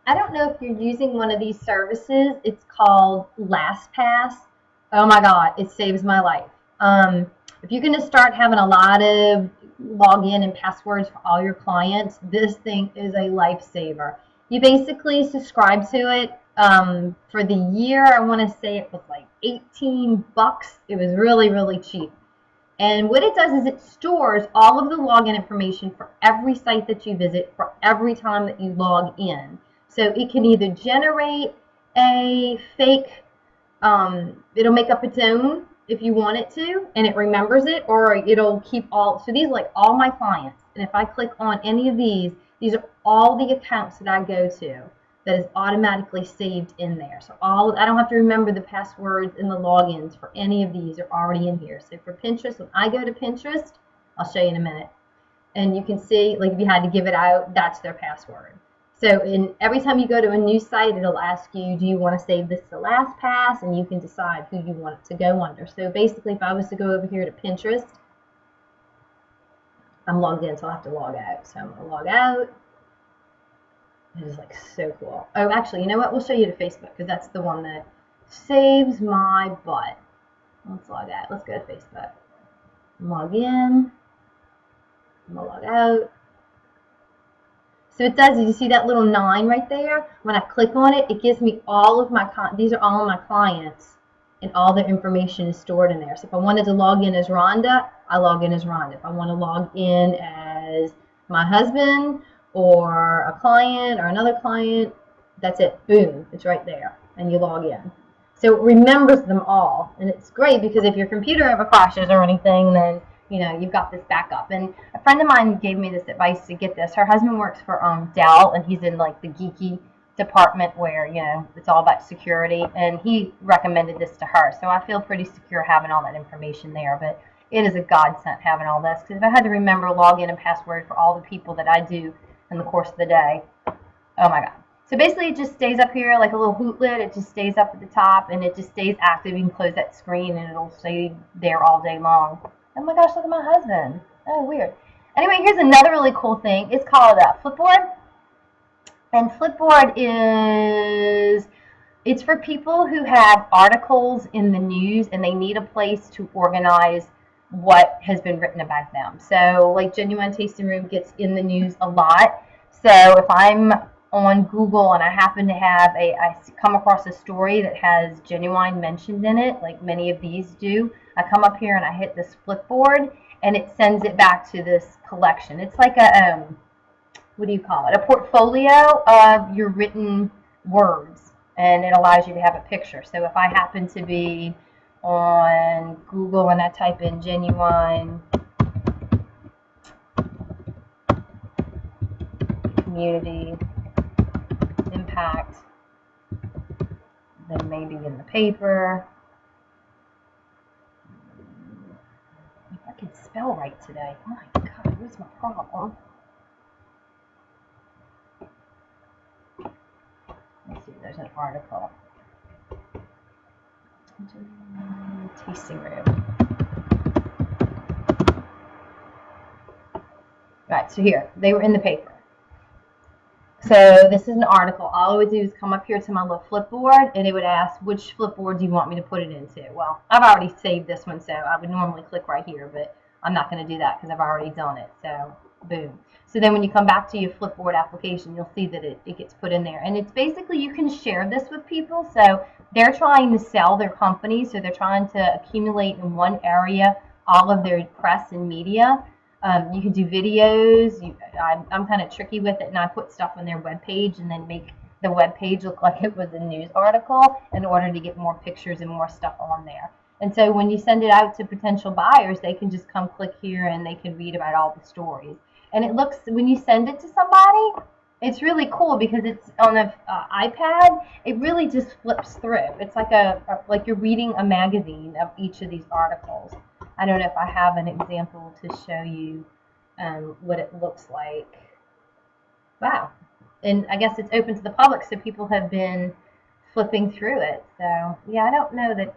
I don't know if you're using one of these services. It's called LastPass. Oh my God, it saves my life. If you're going to start having a lot of login and passwords for all your clients, this thing is a lifesaver. You basically subscribe to it for the year. I want to say it was like 18 bucks. It was really, really cheap. And what it does is it stores all of the login information for every site that you visit for every time that you log in. So it can either generate a fake, it'll make up its own if you want it to, and it remembers it, or it'll keep all. So these are like all my clients. And if I click on any of these are all the accounts that I go to that is automatically saved in there. So I don't have to remember the passwords and the logins for any of these are already in here. So for Pinterest, when I go to Pinterest, I'll show you in a minute. And you can see, like if you had to give it out, that's their password. So every time you go to a new site, it'll ask you, do you want to save this to LastPass? And you can decide who you want it to go under. So basically, if I was to go over here to Pinterest, I'm logged in, so I'll have to log out. So I'm going to log out. It is like so cool. Oh, actually, you know what? We'll show you to Facebook because that's the one that saves my butt. Let's log out. Let's go to Facebook. Log in. I'm gonna log out. So it does. You see that little 9 right there? When I click on it, it gives me all of my. These are all of my clients, and all their information is stored in there. So if I wanted to log in as Rhonda, I log in as Rhonda. If I want to log in as my husband or a client or another client, that's it. Boom, it's right there, and you log in. So it remembers them all, and it's great because if your computer ever crashes or anything, then you've got this backup. And a friend of mine gave me this advice to get this. Her husband works for Dell, and he's in like the geeky department where it's all about security, and he recommended this to her. So I feel pretty secure having all that information there. But it is a godsend having all this because if I had to remember login and password for all the people that I do in the course of the day, oh my God. So basically it just stays up here like a little hootlet. It just stays up at the top and it just stays active. You can close that screen and it'll stay there all day long. Oh my gosh, look at my husband. Oh, weird. Anyway, here's another really cool thing. It's called Flipboard. And Flipboard it's for people who have articles in the news and they need a place to organize what has been written about them. So like Genuine Tasting Room gets in the news a lot. So if I'm on Google and I happen to have I come across a story that has Genuine mentioned in it, like many of these do, I come up here and I hit this Flipboard and it sends it back to this collection. It's like a what do you call it? A portfolio of your written words, and it allows you to have a picture. So if I happen to be on Google and I type in Genuine community impact, then maybe in the paper. If I can spell right today, oh my God, what's my problem? Let's see, there's an article. Tasting room. Right, so here, they were in the paper. So this is an article. All I would do is come up here to my little Flipboard, and it would ask, which Flipboard do you want me to put it into? Well, I've already saved this one, so I would normally click right here, but I'm not going to do that because I've already done it. So, boom. So then when you come back to your Flipboard application, you'll see that it gets put in there. And it's basically, you can share this with people. So they're trying to sell their company, so they're trying to accumulate in one area all of their press and media. You can do videos. I'm kind of tricky with it, and I put stuff on their webpage and then make the webpage look like it was a news article in order to get more pictures and more stuff on there. And so when you send it out to potential buyers, they can just come click here and they can read about all the stories. And it looks, when you send it to somebody, it's really cool because it's on an iPad. It really just flips through. It's like like you're reading a magazine of each of these articles. I don't know if I have an example to show you what it looks like. Wow. And I guess it's open to the public, so people have been flipping through it. So, yeah, I don't know that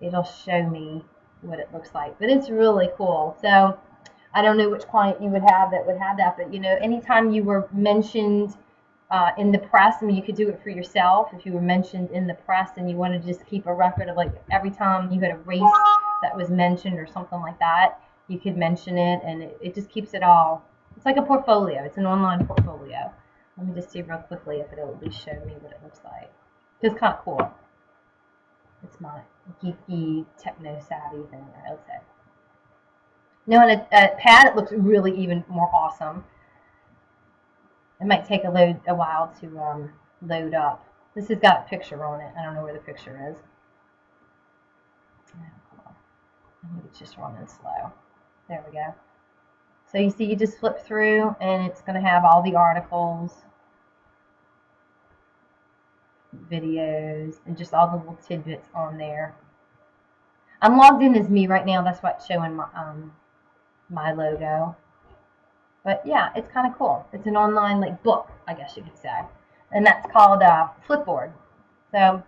it'll show me what it looks like, but it's really cool. So, I don't know which client you would have that, but anytime you were mentioned in the press. I mean, you could do it for yourself if you were mentioned in the press and you wanted to just keep a record of like every time you had a race that was mentioned or something like that, you could mention it, and it just keeps it all. It's like a portfolio. It's an online portfolio. Let me just see real quickly if it'll at least show me what it looks like. It's kind of cool. It's my geeky techno savvy thing there. Let's say. Now on a pad, it looks really even more awesome. It might take a while to load up. This has got a picture on it. I don't know where the picture is. I think it's just running slow. There we go. So you see, you just flip through, and it's going to have all the articles, videos, and just all the little tidbits on there. I'm logged in as me right now. That's why it's showing my logo. But yeah, it's kind of cool. It's an online like book, I guess you could say, and that's called Flipboard. So